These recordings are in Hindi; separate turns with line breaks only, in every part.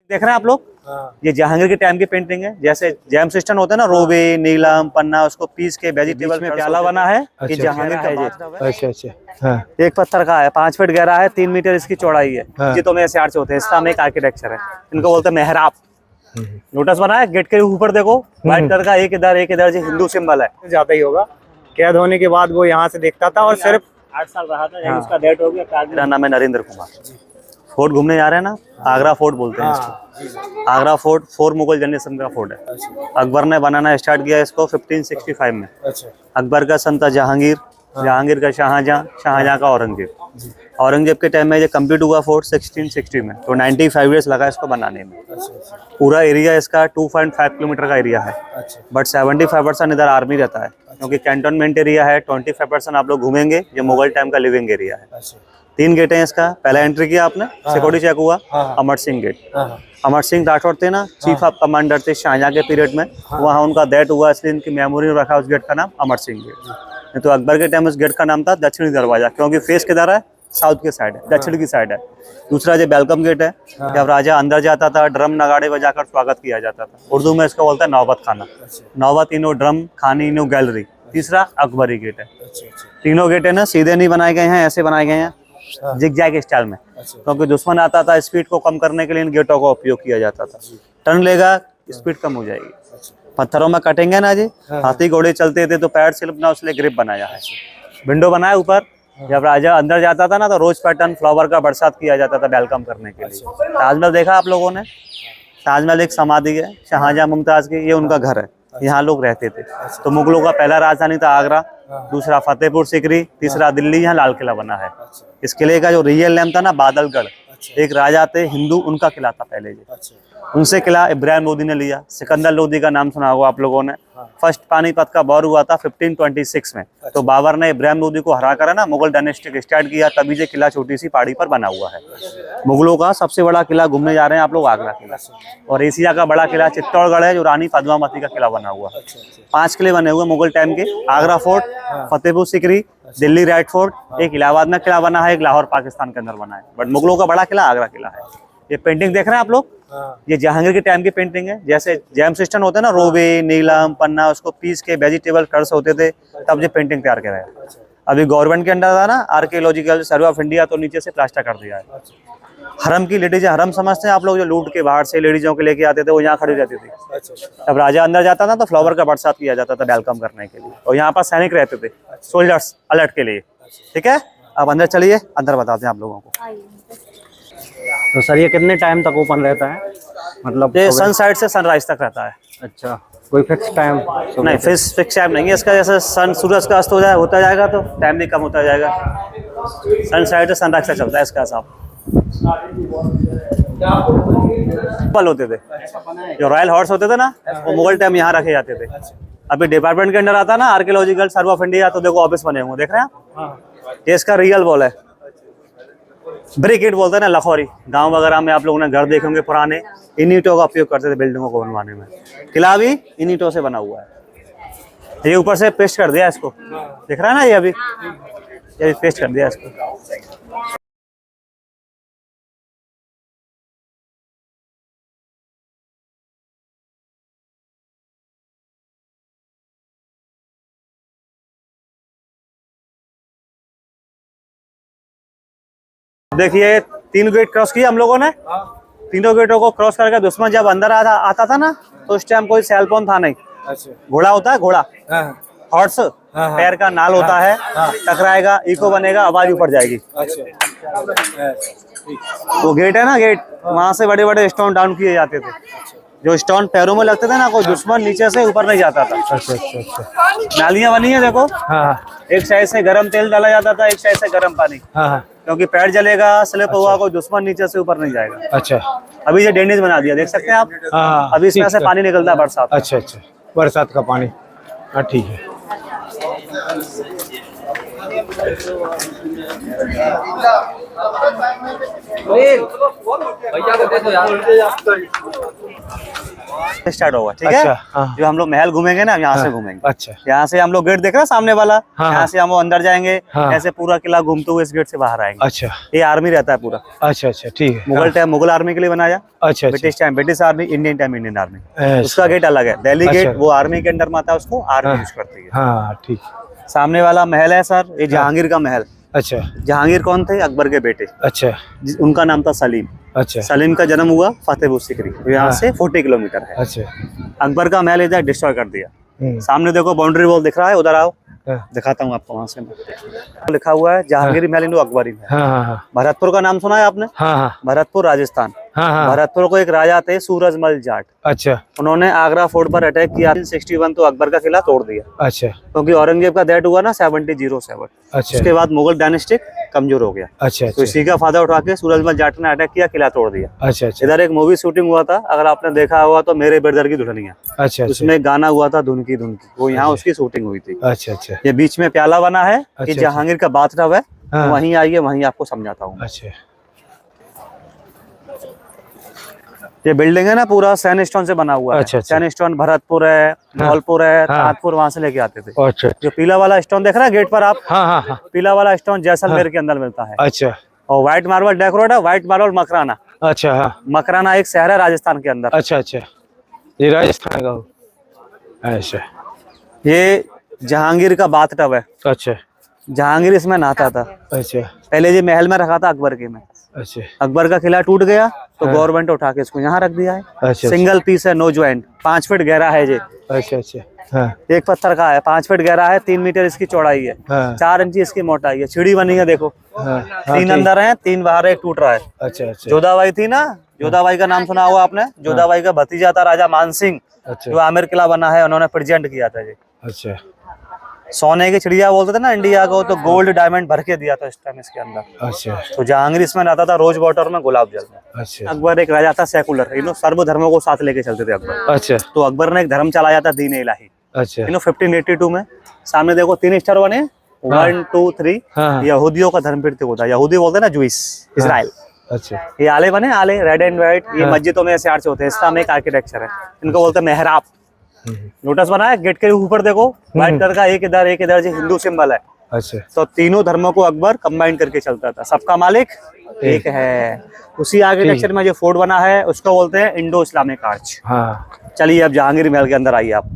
देख रहे हैं आप लोग। ये जहांगीर के टाइम की पेंटिंग है। जैसे जैम सिस्टम होता है ना, रोबे नीलम पन्ना, उसको पीस के वेजिटेबल में प्याला बना है। ये जहांगीर का है।
अच्छा अच्छा। हाँ।
एक पत्थर का है, 5 फीट गहरा है, 3 मीटर इसकी चौड़ाई है। ये तो में से आर्च होते हैं, इसका में एक आर्किटेक्चर है, इनको बोलते हैं मेहराब। लोटस बना है, गेट के ऊपर देखो व्हाइट कलर का, एक इधर जो हिंदू सिंबल है।
जाता ही होगा, कैद होने के बाद वो यहाँ से देखता था और सिर्फ
8 साल रहा था। उसका डेथ हो गया। मेरा नाम है नरेंद्र कुमार। फोर्ट घूमने जा रहे हैं ना, आगरा फोर्ट बोलते हैं इसको। आगरा फोर्ट 4 मुगल जनरेशन का फोर्ट है। अकबर ने बनाना स्टार्ट किया इसको 1565 में। अकबर का सन था जहांगीर, जहांगीर का शाहजहां, शाहजहां का औरंगजेब। औरंगजेब के टाइम में ये कंप्लीट हुआ फोर्ट 1660 में। तो 95 ईयर्स लगा इसको बनाने में। पूरा एरिया इसका 2.5 किलोमीटर का एरिया है। बट 75% इधर आर्मी रहता है, क्योंकि कैंटोनमेंट एरिया है। 25% आप लोग घूमेंगे, ये मुगल टाइम का लिविंग एरिया है। 3 गेट है इसका। पहला एंट्री किया आपने, सिक्योरिटी चेक हुआ, अमर सिंह गेट। अमर सिंह राठौर थे ना, चीफ ऑफ कमांडर थे शाहजहां के पीरियड में। वहाँ उनका डेथ हुआ, इसलिए इनकी मेमोरी में रखा उस गेट का नाम अमर सिंह गेट। तो अकबर के टाइम उस गेट का नाम था दक्षिणी दरवाजा, क्योंकि फेस किधर है, साउथ के साइड है, दक्षिण की साइड है। दूसरा जो वेलकम गेट है, जब राजा अंदर जाता था ड्रम नगाड़े बजाकर स्वागत किया जाता था। उर्दू में इसको बोलता है नौबत खाना। नौबत इनो ड्रम, खानी इनो गैलरी। तीसरा अकबरी गेट है। तीनों गेट है ना सीधे नहीं बनाए गए हैं, ऐसे बनाए गए हैं जिग-जैग स्टाइल में, क्योंकि दुश्मन आता था, स्पीड को कम करने के लिए इन गेटों का उपयोग किया जाता था। टर्न लेगा, स्पीड कम हो जाएगी। पत्थरों में कटेंगे ना जी, हाथी घोड़े चलते थे तो पैर स्लिप ना, उसलिए ग्रिप बनाया है। विंडो बनाया ऊपर, जब राजा अंदर जाता था ना तो रोज पैटर्न फ्लावर का बरसात किया जाता था वेलकम करने के लिए। ताजमहल देखा आप लोगों ने? ताजमहल एक समाधि है शाहजहां मुमताज की, ये उनका घर है, यहाँ लोग रहते थे। तो मुगलों का पहला राजधानी था आगरा, दूसरा फतेहपुर सीकरी, तीसरा दिल्ली, यहाँ लाल किला बना है। इस किले का जो रियल नेम था ना बादलगढ़, एक राजा थे हिंदू, उनका किला था पहले जी। उनसे किला इब्राहिम लोदी ने लिया। सिकंदर लोदी का नाम सुना होगा आप लोगों ने। फर्स्ट पानीपत का वॉर हुआ था 1526 में। तो बाबर ने इब्राहिम लोदी को हरा कर ना मुगल डायनेस्टी स्टार्ट किया, तभी ये किला छोटी सी पहाड़ी पर बना हुआ है। मुगलों का सबसे बड़ा किला घूमने जा रहे हैं आप लोग, आगरा किला। और एशिया का बड़ा किला चित्तौड़गढ़ है, जो रानी पद्मावती का किला बना हुआ है। 5 किले बने हुए मुगल टाइम के, Agra fort, Fatehpur Sikri, Delhi red fort, एक इलाहाबाद में किला बना है, एक लाहौर पाकिस्तान के अंदर बना है। बट मुगलों का बड़ा किला आगरा किला है। ये पेंटिंग देख रहे हैं आप लोग, ये जहांगीर के टाइम की पेंटिंग है। जैसे जैम सिस्टम होता है ना, रोबे नीलम पन्ना, उसको पीस के वेजिटेबल कर्स होते थे, तब ये पेंटिंग तैयार किया है। अभी गवर्नमेंट के अंडर था ना आर्कियोलॉजिकल सर्वे ऑफ इंडिया, तो नीचे से प्लास्टर कर दिया है। हरम की लेडीज, हरम समझते हैं आप लोग, जो लूट के बाहर से लेडीजों के लेके आते थे, वो यहाँ खड़ी रहती थी। जब राजा अंदर जाता था तो फ्लावर का बरसात किया जाता था वेलकम करने के लिए। और यहाँ पर सैनिक रहते थे, सोल्जर्स अलर्ट के लिए। ठीक है, अब अंदर चलिए, अंदर बताते हैं आप लोगों को।
तो सर ये कितने टाइम तक ओपन रहता है? मतलब
ये सनसेट से सनराइज तक रहता है।
अच्छा, कोई फिक्स टाइम
नहीं? फिक्स टाइम नहीं है इसका। जैसे सूरज का अस्त होता जाएगा तो टाइम भी कम होता जाएगा। सनसेट से सनराइज तक चलता है इसका हिसाब। पल होते थे, जो रॉयल हॉर्स होते थे ना, वो मुगल टाइम यहाँ रखे जाते थे। अभी डिपार्टमेंट के अंडर आता ना आर्कियोलॉजिकल सर्वे ऑफ इंडिया, तो देखो ऑफिस बने हुए, देख रहे हैं आप? ये इसका रियल वॉल है। ब्रिक ईंट बोलते हैं ना, लखौरी। गांव वगैरह में आप लोगों ने घर देखे होंगे पुराने, इन ईंटों का उपयोग करते थे बिल्डिंगों को बनवाने में। किला भी इन ईंटों से बना हुआ है। ये ऊपर से पेस्ट कर दिया इसको, दिख रहा है ना? ये अभी पेस्ट कर दिया इसको। देखिए 3 गेट क्रॉस किया हम लोगों ने। तीनों गेटों को क्रॉस करके दुश्मन जब अंदर आता था ना, तो उस टाइम कोई सेल फोन था नहीं। घोड़ा होता है, घोड़ा, हॉर्स, पैर का नाल होता है, टकराएगा, इको बनेगा, आवाज ऊपर जाएगी। वो गेट है ना, गेट, वहां से बड़े बड़े स्टोन डाउन किए जाते थे। जो स्टोन पैरों में लगते थे ना, कोई दुश्मन नीचे से ऊपर नहीं जाता था। नालियां बनी है देखो, एक साइड से गर्म तेल डाला जाता था, एक साइड से गर्म पानी, क्योंकि पैर जलेगा, स्लिप हुआ, कोई दुश्मन नीचे से ऊपर नहीं जाएगा।
अच्छा,
अभी ये ड्रेनेज बना दिया, देख सकते हैं आप। अभी इसमें से पानी निकलता है बरसात।
अच्छा अच्छा, बरसात का पानी। हाँ ठीक है।
भैया को देखो यार।
स्टार्ट होगा, ठीक
अच्छा,
है।
हाँ।
जो हम लोग महल घूमेंगे ना, यहाँ से घूमेंगे।
अच्छा
यहाँ से हम लोग गेट देख रहे हैं सामने वाला,
हाँ,
यहाँ से हम वो अंदर जाएंगे,
हाँ।
ऐसे पूरा किला घूमते हुए इस गेट से बाहर आएंगे।
अच्छा
ये आर्मी रहता है पूरा,
अच्छा अच्छा ठीक है।
मुगल टाइम मुगल आर्मी के लिए बनाया,
अच्छा अच्छा
British time British army, Indian time Indian army.
ऐसा।
उसका गेट अलग है, दिल्ली
अच्छा।
गेट वो आर्मी के अंडर में आता है, उसको आर्मी
हाँ।
यूज करती है।
हाँ ठीक।
सामने वाला महल है सर, ये जहांगीर का महल।
अच्छा
जहांगीर कौन थे? अकबर के बेटे,
अच्छा
उनका नाम था सलीम।
अच्छा
सलीम का जन्म हुआ फतेहपुर सीकरी, यहाँ से 40 किलोमीटर है।
अच्छा
अकबर का महल इधर डिस्ट्रॉय कर दिया।
हम्म,
सामने देखो बाउंड्री वॉल दिख रहा है, उधर आओ
हाँ
दिखाता हूँ आपको। वहां से लिखा हुआ है जहांगीरी महल इंडो अकबरी महल।
हाँ हाँ हाँ
भरतपुर का नाम सुना है आपने?
हाँ हाँ
भरतपुर राजस्थान।
हाँ हाँ
भरतपुर को एक राजा थे सूरजमल जाट,
अच्छा
उन्होंने आगरा फोर्ट पर अटैक किया 61, तो अकबर का किला तोड़ दिया,
अच्छा
क्योंकि औरंगजेब का डेथ हुआ ना 1707।
अच्छा
उसके बाद मुगल डायनेस्टी कमजोर हो गया,
अच्छा
तो
अच्छा
इसी का फायदा उठा के सूरजमल जाट ने अटैक किया, किला तोड़ दिया।
अच्छा अच्छा
इधर एक मूवी शूटिंग हुआ था, अगर आपने देखा हुआ तो, मेरे ब्रदर की दुल्हनिया,
अच्छा अच्छा
उसमें गाना हुआ था धुन की, वो यहाँ उसकी शूटिंग हुई थी।
अच्छा अच्छा
ये बीच में प्याला बना है, ये
अच्छा,
जहांगीर का बाथटब है।
हाँ।
वहीं आइए, वहीं आपको समझाता हूँ।
अच्छा
ये बिल्डिंग है ना, पूरा सैंडस्टोन से बना हुआ है।
अच्छा, अच्छा।
सैंडस्टोन भरतपुर है, धौलपुर है, ताजपुर, वहां से लेके आते थे।
अच्छा
जो पीला वाला स्टोन देख रहा है गेट पर आप,
हाँ हाँ हाँ
पीला वाला स्टोन जैसलमेर के अंदर मिलता है।
अच्छा
और व्हाइट मार्बल डेकोरेट है, व्हाइट मार्बल मकराना।
अच्छा हाँ
मकराना एक शहर है राजस्थान के अंदर।
अच्छा अच्छा ये राजस्थान का हो। अच्छा
ये जहांगीर का बाथटब है,
अच्छा
जहांगीर इसमें नहाता था।
अच्छा
पहले ये महल में रखा था अकबर के में,
अच्छा
अकबर का किला टूट गया तो गवर्नमेंट उठा के इसको यहाँ रख दिया है।
अच्छा
सिंगल पीस है, नो ज्वाइंट, 5 फीट गहरा है ये।
अच्छा अच्छा हाँ
एक पत्थर का है, 5 फीट गहरा है, 3 मीटर इसकी चौड़ाई है,
हाँ
4 इंच इसकी मोटाई है। सीढ़ी बनी है देखो,
हाँ
3 अंदर है, 3 बाहर, एक टूट रहा है।
अच्छा अच्छा
जोधाबाई थी ना, जोधाबाई का नाम सुना हुआ आपने? जोधाबाई का भतीजा था राजा मानसिंह,
अच्छा
जो आमिर किला बना है, उन्होंने प्रेजेंट किया था ये।
अच्छा
सोने की चिड़िया बोलते थे ना इंडिया को, तो गोल्ड डायमंड भर के दिया था इस टाइम इसके अंदर।
अच्छा
तो जहांगीर इसमें आता था रोज वाटर में, गुलाब जल में।
अच्छा
अकबर एक राजा था सेकुलर, सर्व धर्मों को साथ लेके चलते थे अकबर।
अच्छा
तो अकबर ने एक धर्म चलाया था, दीन इलाही।
अच्छा
1582 में। सामने देखो 3 स्टार बने, 1 2 3।
हाँ।
यहूदियों का धर्म फिर होता है, यहूदी बोलते हैं ना, जुइस, इसराइल।
अच्छा
ये आले बने, आले रेड एंड व्हाइट, ये मस्जिदों में ऐसे आर्च होते हैं। इस्लाम एक आर्किटेक्चर है, इनको बोलते हैं मेहराब। लोटस बना है गेट के ऊपर, देखो व्हाइट कलर का, एक इधर जो हिंदू सिंबल है।
अच्छा
तो तीनों धर्मों को अकबर कंबाइन करके चलता था, सबका मालिक एक है। उसी आर्किटेक्चर में जो फोर्ट बना है उसको बोलते हैं इंडो इस्लामिक आर्च।
हाँ
चलिए अब जहांगीर महल के अंदर आइए आप।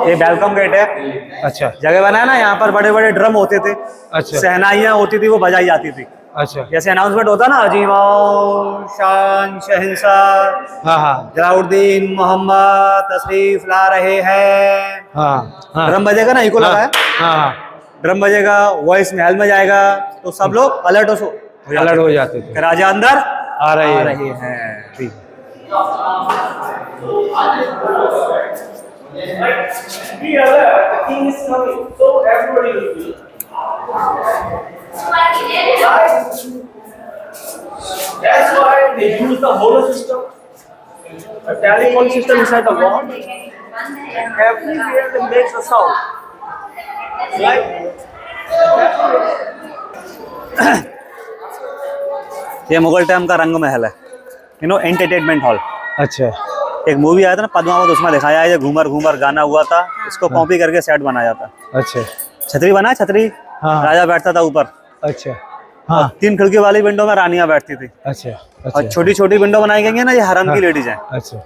ये वेलकम गेट है।
अच्छा
जगह बना है ना, यहाँ पर बड़े बड़े ड्रम होते थे,
अच्छा
सहनाइयाँ होती थी, वो बजाई जाती थी।
अच्छा
जैसे अनाउंसमेंट होता ना, अजीम शान शहंशाह
हाँ हाँ
जलाउद्दीन मोहम्मद तशरीफ ला रहे हैं,
हाँ हाँ
ड्रम बजेगा ना, इको लगा है,
हाँ
ड्रम बजेगा, वॉइस महल में जाएगा, तो सब लोग अलर्ट
हो जाते थे।
राजा अंदर
आ रहे हैं।
रहे हैं।
ठीक
That's why they use the hollow system, a telephone system inside the wall. Everywhere they makes the sound. Right?
ये मुगल टाइम का रंग महल है, एंटरटेनमेंट हॉल।
अच्छा
एक मूवी आया था ना पद्मावत, उसमें दिखाया है, ये घूमर घूमर गाना हुआ था, इसको कॉपी करके सेट बनाया था।
अच्छा
छतरी बना, छतरी,
हाँ।
राजा बैठता था ऊपर,
अच्छा हाँ
3 खिड़की वाली विंडो में रानियां बैठती थी,
अच्छा
और
अच्छा
छोटी छोटी विंडो बनाई गई है ना, ये हरम की लेडीज हैं।
अच्छा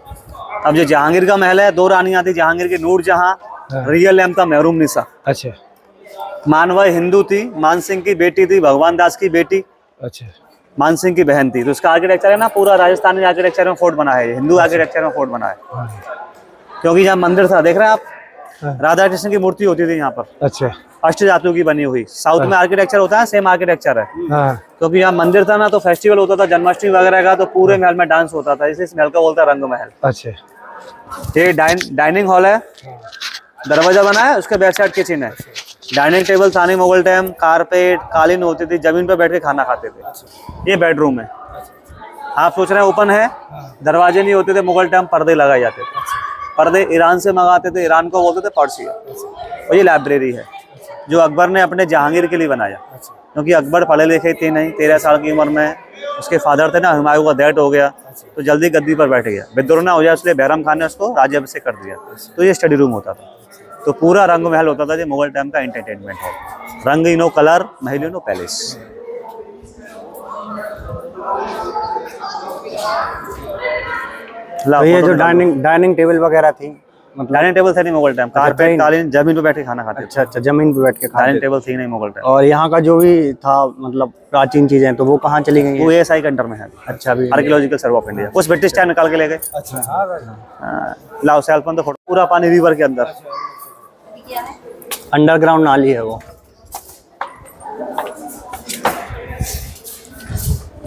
अब जो जहांगीर का महल है, 2 रानियां थी, जहांगीर की नूर जहां,
हाँ।
रियल नेम था महरूम निसा।
अच्छा
मानवय हिंदू थी, मान सिंह की बेटी थी, भगवान दास की बेटी
अच्छा
मान सिंह की बहन थी। तो उसका आर्किटेक्चर है ना, पूरा राजस्थानी आर्किटेक्चर में फोर्ट बना है, हिंदू आर्किटेक्चर में फोर्ट बना है।
हाँ
क्योंकि जहाँ मंदिर था, देख रहे हैं आप,
हाँ।
राधा कृष्ण की मूर्ति होती थी यहाँ पर,
अच्छा
अष्टधातु की बनी हुई। साउथ में आर्किटेक्चर होता है, सेम आर्किटेक्चर है।
हाँ
क्योंकि यहाँ मंदिर था ना, तो फेस्टिवल होता था जन्माष्टमी वगैरह का, तो पूरे महल में डांस होता था, इसलिए इस महल का बोलता है रंग महल।
अच्छा
ये डाइनिंग हॉल है, दरवाजा बना है, उसके बैक साइड किचन है। डाइनिंग टेबल थानी मुगल टाइम, कारपेट कालीन होती थी, जमीन पर बैठ के खाना खाते थे। ये बेडरूम है, आप सोच रहे हैं ओपन है, दरवाजे नहीं होते थे मुगल टाइम, पर्दे लगाए जाते थे। पर्दे ईरान से मंगाते थे, ईरान को बोलते थे पर्सिया। और ये लाइब्रेरी है जो अकबर ने अपने जहांगीर के लिए बनाया, क्योंकि अकबर पढ़े लिखे थे नहीं, 13 साल की उम्र में उसके फादर थे ना हुमायूं का डेथ हो गया, तो जल्दी गद्दी पर बैठ गया, विद्रोह ना हो जाए इसलिए बैरम खान ने उसको राज्याभिषेक कर दिया। तो ये स्टडी रूम होता था, तो पूरा रंग महल होता था, ये मुगल टाइम का एंटरटेनमेंट है। रंग इनो कलर, महल इनो पैलेस।
तो ये जो डाइनिंग टेबल वगैरह थी, मतलब
डाइनिंग टेबल थे नहीं मुगल टाइम, कारपेट कालीन, जमीन पे बैठ के खाना खाते थे।
अच्छा, जमीन पे बैठ के खाते
डाइनिंग
थे।
टेबल थी नहीं मुगल टाइम।
और यहाँ का जो भी था मतलब प्राचीन चीजें, तो वो कहाँ चली गई
वो
हैं?
एएसआई के अंडर में है।
अच्छा, अभी
आर्कियोलॉजिकल सर्वे ऑफ इंडिया, कुछ ब्रिटिश टाइम निकाल के ले गए। लाओ सेल्फन तो फोटो, पूरा पानी रिवर के अंदर,
अंडरग्राउंड नाली है वो।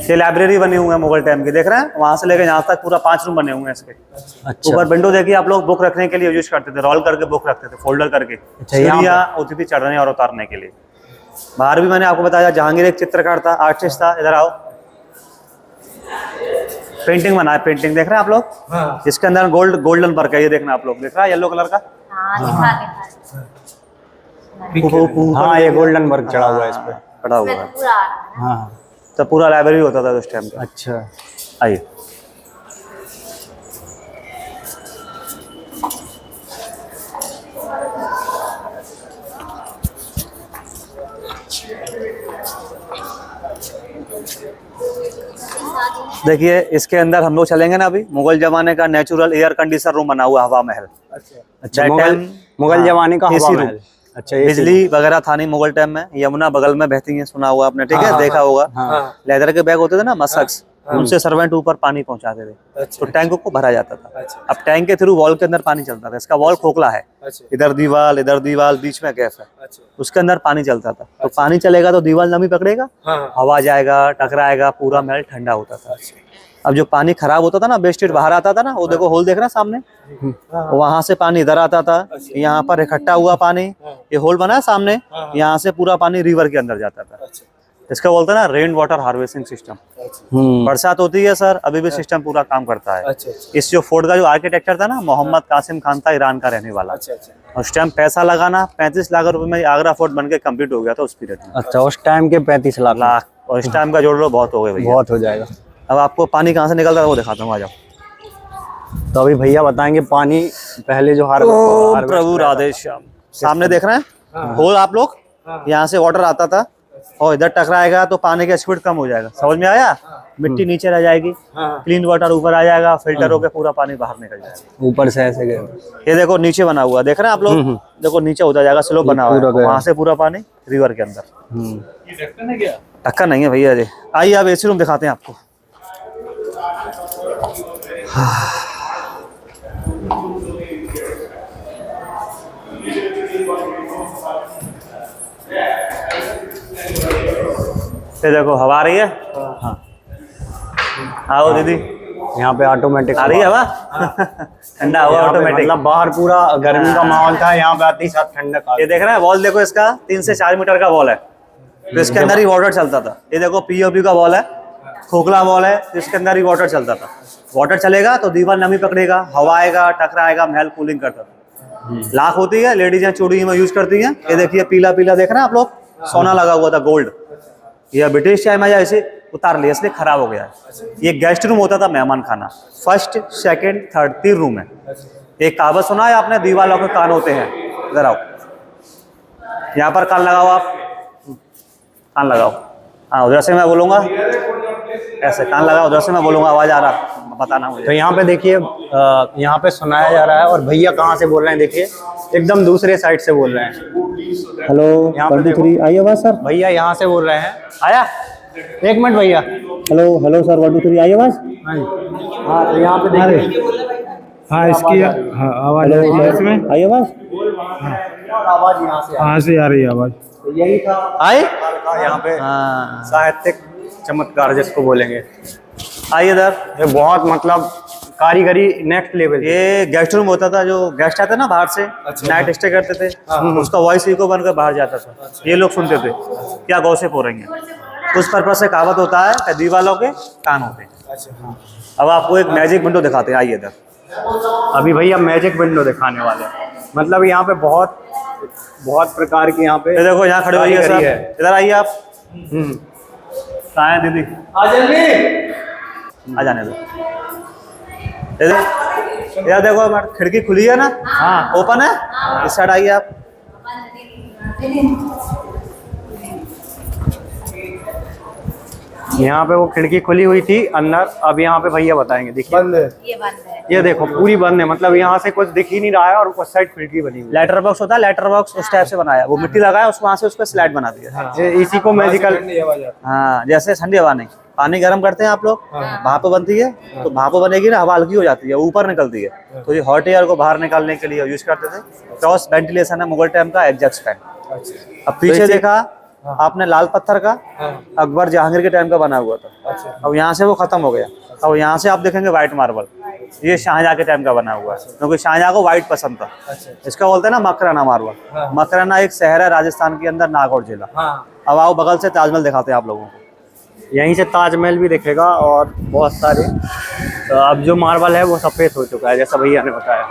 ये लाइब्रेरी बनी हुई है मुगल टाइम की, देख रहे हैं, वहां से लेकर यहाँ तक पूरा 5 रूम बने हुए हैं इसके।
अच्छा,
ऊपर विंडो देखिए आप लोग, बुक रखने के लिए यूज करते थे, रोल करके बुक रखते थे, फोल्डर करके, सीढ़ियाँ होती थी चढ़ने और उतारने के लिए। बाहर भी मैंने आपको बताया, जहांगीर एक चित्रकार था, आर्टिस्ट था। इधर आओ, पेंटिंग बनाया, पेंटिंग देख रहे हैं आप लोग, इसके अंदर गोल्डन वर्क है, ये देखना आप लोग, देख रहा है येलो कलर का।
हाँ, ये गोल्डन वर्क चढ़ा हुआ है इस पे,
पड़ा हुआ है।
हाँ।
तो पूरा लाइब्रेरी होता था उस टाइम का।
अच्छा,
आइए, देखिए इसके अंदर हम लोग चलेंगे ना अभी, मुगल जमाने का नेचुरल एयर कंडीशनर रूम बना हुआ, हवा महल।
अच्छा, मुगल जमाने का हवा महल। अच्छा,
बिजली वगैरह था नहीं मुगल टाइम में, यमुना बगल में बहती है, सुना हुआ आपने, ठीक है, देखा होगा। लेदर के बैग होते थे ना, मस्क्स, उनसे सर्वेंट ऊपर पानी पहुंचाते थे, तो टैंक को भरा जाता था। अब टैंक के थ्रू वॉल के अंदर पानी चलता था, इसका वॉल खोखला है, इधर दीवाल, बीच में गैप है, उसके अंदर पानी चलता था। तो पानी चलेगा तो दीवार नमी पकड़ेगा, हवा जाएगा, टकराएगा, पूरा महल ठंडा होता था। अब जो पानी खराब होता था ना, वेस्टेज बाहर आता था ना, वो देखो होल देख रहे हैं सामने, वहां से पानी इधर आता था, यहाँ पर इकट्ठा हुआ पानी, ये होल बना है सामने, यहाँ से पूरा पानी रिवर के अंदर जाता था। इसका बोलते हैं ना रेन वाटर हार्वेस्टिंग सिस्टम। बरसात होती है सर, अभी भी सिस्टम पूरा काम करता है। इस जो फोर्ट का जो आर्किटेक्चर था ना, मोहम्मद कासिम खान था, ईरान का रहने वाला। उस टाइम पैसा लगाना 35 लाख रुपए में आगरा फोर्ट बनके कंप्लीट हो गया था उस पीरियड में।
अच्छा, उस टाइम के 35 लाख,
और इस टाइम का जोड़ लो, बहुत हो गए भैया,
बहुत हो जाएगा।
अब आपको पानी कहाँ से निकलता है वो दिखाता हूँ, आ जाओ।
तो अभी भैया बताएंगे पानी पहले जो
प्रभु राधे श्याम, सामने देख रहे हैं होल आप लोग, यहाँ से वाटर आता था और इधर टकराएगा तो पानी का स्पीड कम हो जाएगा, समझ में आया? मिट्टी नीचे रह जाएगी, क्लीन वाटर ऊपर आ जाएगा, फिल्टर होकर पूरा पानी बाहर निकल जाएगा।
ऊपर से ऐसे गए,
ये देखो नीचे बना हुआ, देख रहे हैं आप लोग, देखो नीचे होता जाएगा, स्लोप बना हुआ है, वहां से पूरा पानी रिवर के अंदर। ढक्कन नहीं है भैया जी। आइए आप एसी रूम दिखाते हैं आपको। ये देखो हवा आ रही है। हाँ, आओ दीदी,
यहाँ पे ऑटोमेटिक
आ रही है हवा। ठंडा हुआ ऑटोमेटिक,
मतलब बाहर पूरा गर्मी का माहौल था, यहाँ पे आती ही साथ ठंडक आ गई।
ये देख रहे हैं वॉल, देखो इसका 3 से 4 मीटर का वॉल है, तो इसके अंदर ही वाटर चलता था। ये देखो पीओपी का वॉल है, खोखला वॉल है, तो इसके अंदर ही वाटर चलता था। वाटर चलेगा तो दीवार नमी पकड़ेगा, हवा आएगा, टकराएगा, महल कूलिंग करता था। लाख होती है, लेडीज चूड़ी में यूज करती हैं। ये देखिए पीला पीला देख रहे हैं आप लोग, सोना लगा हुआ था, गोल्ड। ये ब्रिटिश टाइम में ऐसे उतार लिया, इसलिए खराब हो गया है। ये गेस्ट रूम होता था, मेहमान खाना, 1st, 2nd, 3rd 3 रूम है। एक कहावत सुना है आपने, दीवालों के कान होते हैं। इधर आओ, यहाँ पर कान लगाओ, आप कान लगाओ। हाँ, उधर से मैं बोलूंगा, ऐसे कान लगाओ, उधर से मैं बोलूंगा, आवाज आ रहा, बताना मुझे।
तो यहाँ पे देखिए, यहाँ पे सुनाया जा रहा है, और भैया कहाँ से बोल रहे हैं देखिए, एकदम दूसरे साइड से बोल रहे हैं।
हेलो,
यहाँ पे देखो,
आइए बस सर,
भैया यहाँ से बोल रहे हैं।
आया,
1 मिनट भैया।
हेलो सर, 1 2 3 आइए बस।
हाँ, तो यहाँ पे देखिए,
हाँ इसकी आवाज इसमें
आइए बस।
आवाज यहाँ से
कहाँ से आ रही है आवाज?
यही था
आए,
यहाँ पे
हाँ,
साहित्यिक चमत्कार जिसको बोलेंगे।
आइए इधर।
ये बहुत मतलब कारीगरी नेक्स्ट लेवल।
ये गेस्ट रूम होता था, जो गेस्ट आते ना बाहर से, नाइट स्टे करते थे, उसका वॉइस इको बनकर बाहर जाता था, ये लोग सुनते थे क्या गॉसिप हो रही है। उस पर्पज से कहावत होता है कि दीवालों के कान होते हैं।
अच्छा हाँ।
अब आपको एक मैजिक विंडो दिखाते हैं, आइए इधर।
अभी भैया मैजिक विंडो दिखाने वाले हैं। मतलब यहाँ पे बहुत बहुत प्रकार की यहाँ पे
ये देखो यहाँ खड़े होइए
कारीगरी
सर, इधर आइए आप। कहाँ है दीदी? आ जाने दो। इधर देखो खिड़की खुली है ना, हाँ ओपन है, इस साइड आइए आप।
यहाँ पे वो खिड़की खुली हुई थी अंदर, अब यहाँ पे भैया बताएंगे। देखिए
बंद है।
ये बंद है।
ये देखो पूरी बंद है, मतलब यहाँ से कुछ दिख ही नहीं रहा है और उस साइड खिड़की बनी हुई है।
लेटर बॉक्स होता है, लेटर बॉक्स उस टाइप से बनाया, वो मिट्टी लगाया उस वहाँ से उसका स्लाइड बना दिया।
ये इसी को मैजिकल,
ठंडी हवा जाती
हाँ जैसे ठंडी हवा नहीं, पानी गर्म करते हैं आप लोग, भाप बनती है, तो भाप बनेगी ना, हवा हल्की हो जाती है, ऊपर निकलती है, तो ये हॉट एयर को बाहर निकालने के लिए यूज करते थे। क्रॉस वेंटिलेशन है मुगल टाइम का एग्जॉस्ट फैन। अब पीछे देखा आपने लाल पत्थर का, अकबर जहांगीर के टाइम का बना हुआ था। अब यहाँ से वो खत्म हो गया, अब यहाँ से आप देखेंगे व्हाइट मार्बल, ये शाहजहाँ के टाइम का बना हुआ है, क्योंकि शाहजहाँ को व्हाइट पसंद था। इसका बोलते हैं ना मकराना मार्बल। मकराना एक शहर है राजस्थान के अंदर, नागौर जिला। अब आओ बगल से ताजमहल दिखाते हैं आप लोगों को।
यहीं से ताजमहल भी दिखेगा और बहुत सारे। तो अब जो मार्बल है वो सफेद हो चुका है, जैसा भैया ने बताया।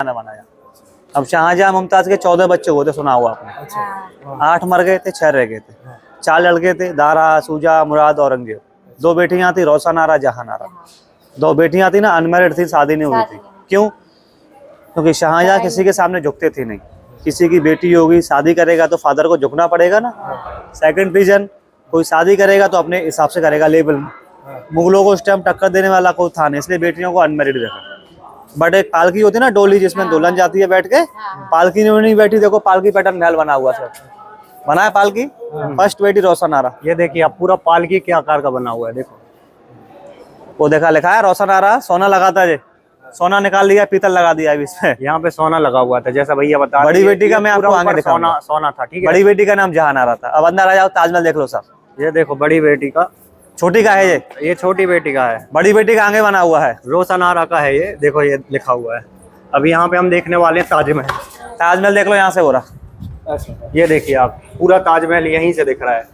बनाया। अब शाहजहाँ मुमताज के 14 बच्चे हुए थे, सुना हुआ आपने। 8 मर गए थे, 6 रह गए थे। 4 लड़के थे, दारा, सूजा, मुराद, औरंगजेब। 2 बेटियां थी, रोशनारा, जहानारा। 2 बेटियां थी ना, अनमैरिड थी, शादी नहीं हुई थी। क्यों? क्योंकि शाहजहाँ किसी के सामने झुकते थे नहीं। किसी की बेटी होगी, शादी करेगा तो फादर को झुकना पड़ेगा ना। सेकंड रीजन, कोई शादी करेगा तो अपने हिसाब से करेगा लेवल में। मुगलों को उस टाइम टक्कर देने वाला कोई था नहीं, इसलिए बेटियों को अनमैरिड रखा। बट एक पालकी होती है ना, डोली जिसमें दुल्हन जाती है बैठ के, पालकी में नहीं बैठी। देखो पालकी पैटर्न महल बना हुआ सर, बना है पालकी। फर्स्ट बेटी रोशनारा,
ये देखिए आप, पूरा पालकी के आकार का बना हुआ है। देखो
वो देखा लिखा है रोशनारा, सोना लगाता है, सोना निकाल लिया, पीतल लगा दिया अभी इसमें।
यहाँ पे सोना लगा हुआ था, जैसा भैया बता।
बड़ी बेटी का मैं आपको आगे दिखाऊंगा।
सोना था, ठीक है।
बड़ी बेटी का नाम जहानारा था। अब अंदर आ जाओ, ताजमहल देख लो सर।
ये देखो बड़ी बेटी का,
छोटी का है
ये छोटी बेटी का है।
बड़ी बेटी का आगे बना हुआ है,
रोशनारा का है ये। देखो ये लिखा हुआ है। अब यहाँ पे हम देखने वाले हैं ताजमहल।
ताजमहल देख लो यहाँ से हो रहा।
ये देखिए आप, पूरा ताजमहल यहीं से दिख रहा है।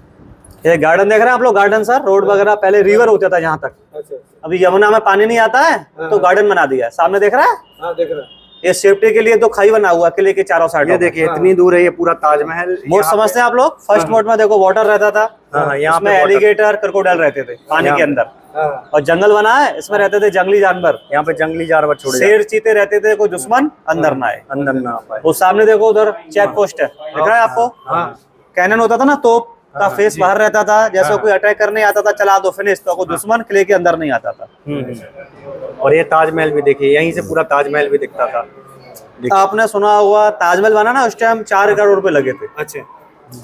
ये गार्डन देख रहे हैं आप लोग, गार्डन सर, रोड वगैरह पहले रिवर होता था यहाँ तक। अभी यमुना में पानी नहीं आता है तो गार्डन बना दिया। सामने देख रहा है,
हाँ देख रहा है।
ये सेफ्टी के लिए तो खाई बना हुआ किले के चारों साइड।
ये देखिए इतनी दूर है ये पूरा ताजमहल।
मोड समझते हैं आप लोग? फर्स्ट मोड में देखो वाटर रहता था,
यहाँ
इसमें एलिगेटर, क्रोकोडाइल रहते थे पानी के अंदर, और जंगल बना है, इसमें रहते थे जंगली जानवर।
यहाँ पे जंगली जानवर छोड़े,
शेर चीते रहते थे, कोई दुश्मन अंदर ना आए।
अंदर ना आ पाए।
वो सामने देखो उधर चेक पोस्ट है, दिख रहा है आपको? कैनन होता था ना, तोप का फेस बाहर रहता था, जैसे कोई अटैक करने आता था, चला दो फिनिश, तो कोई दुश्मन किले के अंदर नहीं आता था।
और ये ताजमहल भी देखिए, यहीं से पूरा ताजमहल भी दिखता था।
आपने सुना होगा ताजमहल बनाना उस टाइम 4 करोड़ रुपए लगे थे।
अच्छा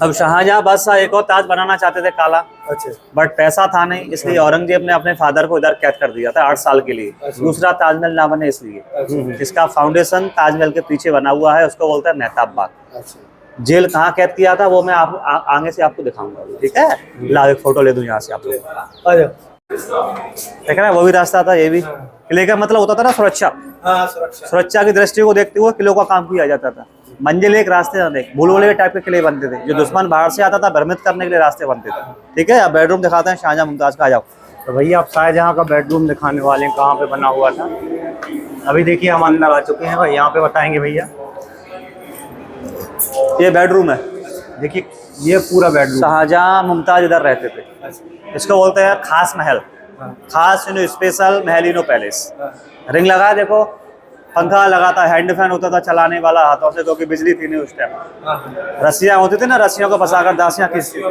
अब शाहजहाँ बादशाह एक और ताज बनाना चाहते थे काला,
अच्छा
बट पैसा था नहीं, इसलिए औरंगजेब ने अपने फादर को इधर कैद कर दिया था 8 साल के लिए। दूसरा ताजमहल ना बने इसलिए। इसका फाउंडेशन ताजमहल के पीछे बना हुआ है, उसको बोलते हैं मेहताब बाग। जेल कहाँ कैद किया था वो मैं आगे से आपको दिखाऊंगा, ठीक है? लाओ एक फोटो ले दूं यहाँ से आप लोग। देख रहे हैं वो भी रास्ता था, ये भी। किले का मतलब होता था ना सुरक्षा, सुरक्षा की दृष्टि को देखते हुए किलों का काम किया जाता था। मंजिल एक, रास्ते अनेक, भूलभुलैया टाइप के किले बनते थे, जो दुश्मन बाहर से आता था भ्रमित करने के लिए रास्ते बनते थे, ठीक है? अब बेडरूम दिखाते हैं शाहजहाँ मुमताज का, आ जाओ।
तो भैया आप शाहजहाँ का बेडरूम दिखाने वाले हैं, कहाँ पे बना हुआ था। अभी देखिए हम अंदर आ चुके हैं भाई, यहाँ पे बताएंगे भैया।
ये बेडरूम है,
देखिए ये पूरा बेडरूम।
शाहजहाँ मुमताज इधर रहते थे। इसको बोलते हैं खास महल, खास स्पेशल महलिनो पैलेस। रिंग लगा देखो, पंखा लगा था, हैंड फैन होता था चलाने वाला हाथों से, क्योंकि बिजली थी नहीं उस टाइम। रस्सियाँ होती थी ना, रस्सियों को फंसाकर दासियाँ खींचती थी।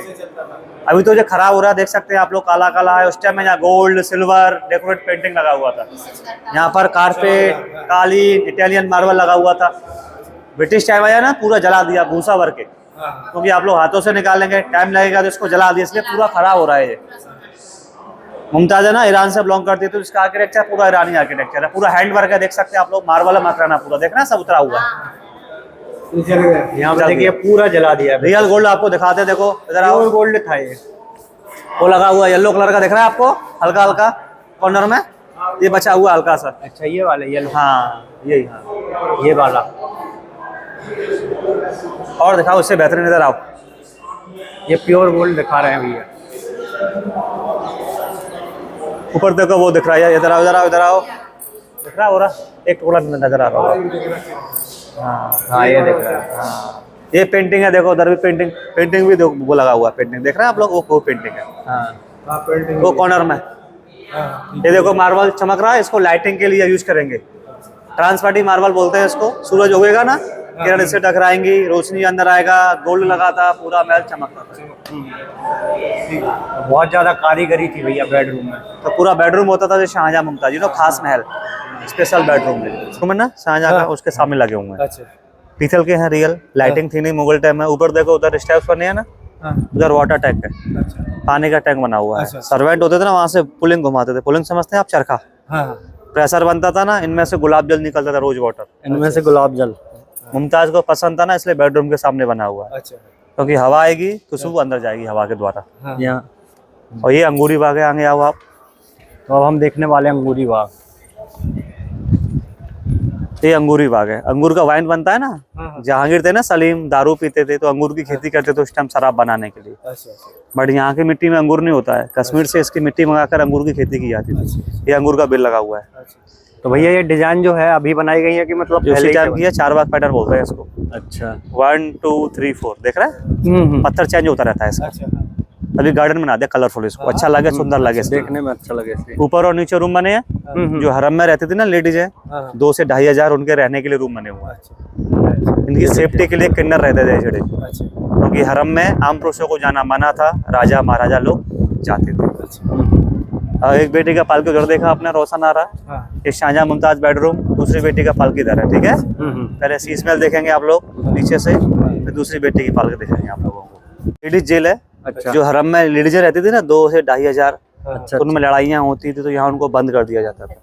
अभी तो जो खराब हो रहा है देख सकते हैं आप लोग, काला काला है। उस टाइम में यहाँ गोल्ड सिल्वर डेकोरेट पेंटिंग लगा हुआ था। यहाँ पर कारपेट, कालीन, इटालियन मार्बल लगा हुआ था। ब्रिटिश टाइम आया ना, पूरा जला दिया भूसा भर के, क्योंकि आप लोग हाथों से निकालेंगे टाइम लगेगा, तो इसको जला दिया, इसलिए पूरा खराब हो रहा है ये। मुमताज है ना, ईरान से बिलोंग करती है, तो इसका आर्किटेक्चर पूरा ईरानी आर्किटेक्चर है, पूरा हैंड वर्क है, देख सकते हैं आप लोग। मार्बल मकराना पूरा देखना सब उतरा हुआ है।
यहाँ पे देखिए पूरा जला दिया है।
रियल गोल्ड आपको दिखाते हैं, देखो इधर आओ।
गोल्ड था ये,
वो लगा हुआ येलो कलर का दिख रहा है आपको, हल्का हल्का कॉर्नर में, ये बचा हुआ हल्का सा।
अच्छा ये वाले येलो,
हाँ यही, हाँ
ये वाला।
और दिखाओ उससे बेहतरीन, इधर आओ।
ये प्योर गोल्ड दिखा रहे हैं भैया।
ऊपर देखो वो दिख रहा है, इधर आओ इधर आओ इधर आओ, दिख रहा हो रहा एक टुकड़ा नजर आ रहा होगा।
हाँ ये दिख रहा है।
हाँ ये पेंटिंग है, देखो उधर भी पेंटिंग, पेंटिंग भी देखो वो लगा हुआ है, पेंटिंग देख रहे हैं आप लोग, वो पेंटिंग है
हाँ
वो कॉर्नर में। ये देखो मार्बल चमक रहा है, इसको लाइटिंग के लिए यूज करेंगे। ट्रांसपेरेंट मार्बल बोलते हैं इसको। सूरज उगेगा ना, किरण इससे टकराएंगी, रोशनी अंदर आएगा, गोल्ड लगा था, पूरा महल चमकता था।
बहुत ज्यादा कारीगरी थी भैया बेडरूम में।
तो पूरा बेडरूम होता था जो शाहजहां मुमताज, खास महल, स्पेशल बेडरूम में ना शाहजहां का उसके सामने लगे हुए हैं।
अच्छा
पीतल के हैं, रियल लाइटिंग थी नहीं, मुगल टाइम में। ऊपर देखो उधर स्टेप्स बने हैं ना, उधर वाटर टैंक है, पानी का टैंक बना हुआ है। सर्वेंट होते थे ना, वहाँ से पुलिंग घुमाते थे। पुलिंग समझते हैं आप? चरखा, प्रेशर बनता था ना, इनमें से गुलाब जल निकलता था, रोज वाटर।
इनमें से गुलाब जल
मुमताज को पसंद था ना, इसलिए बेडरूम के सामने बना हुआ है। क्योंकि हवा आएगी, खुशबू अंदर जाएगी हवा के द्वारा।
यहाँ।
और ये अंगूरी बाग है, आगे आओ आप।
तो अब हम देखने वाले हैं अंगूरी बाग।
ये अंगूरी बाग है, अंगूर का वाइन बनता है ना। जहांगीर थे ना सलीम, दारू पीते थे तो अंगूर की खेती करते थे उस टाइम शराब बनाने के लिए। बट यहाँ की मिट्टी में अंगूर नहीं होता है, कश्मीर से इसकी मिट्टी मंगाकर अंगूर की खेती की जाती थी। ये अंगूर का बिल लगा हुआ है।
तो भैया ये डिजाइन जो है अभी बनाई गई है कि मतलब
उसी टाइम की है, 4 बाग पैटर्न बोलते हैं इसको।
अच्छा
1 2 3 4 देख रहा है, पत्थर चेंज होता रहता है इसका। अभी गार्डन बना दिया कलरफुल, इसको अच्छा लगे, सुंदर लगे,
देखने में अच्छा लगे।
ऊपर और नीचे रूम बने हैं। जो हरम में रहती थी ना लेडीज है, 2 से 2,500 उनके रहने के लिए रूम बने हुए हैं। इनकी सेफ्टी के लिए किन्नर रहते थे छड़े, क्योंकि हरम में आम पुरुषों को जाना मना था, राजा महाराजा लोग जाते थे। और एक बेटी का पालकी उधर देखा आपने, रोशन आ रहा है। ये शाहजहां मुमताज बेडरूम, दूसरी बेटी का पालकी इधर है, ठीक है। पहले शीश महल देखेंगे आप लोग नीचे से, फिर दूसरी बेटी की पालकी दिखाएंगे आप लोगों को। लेडीज जेल है। अच्छा। जो हरम में लेडीजें रहती थी ना, 2 से 2,500,
अच्छा,
उनमें लड़ाइयाँ होती थी तो यहाँ उनको बंद कर दिया जाता था।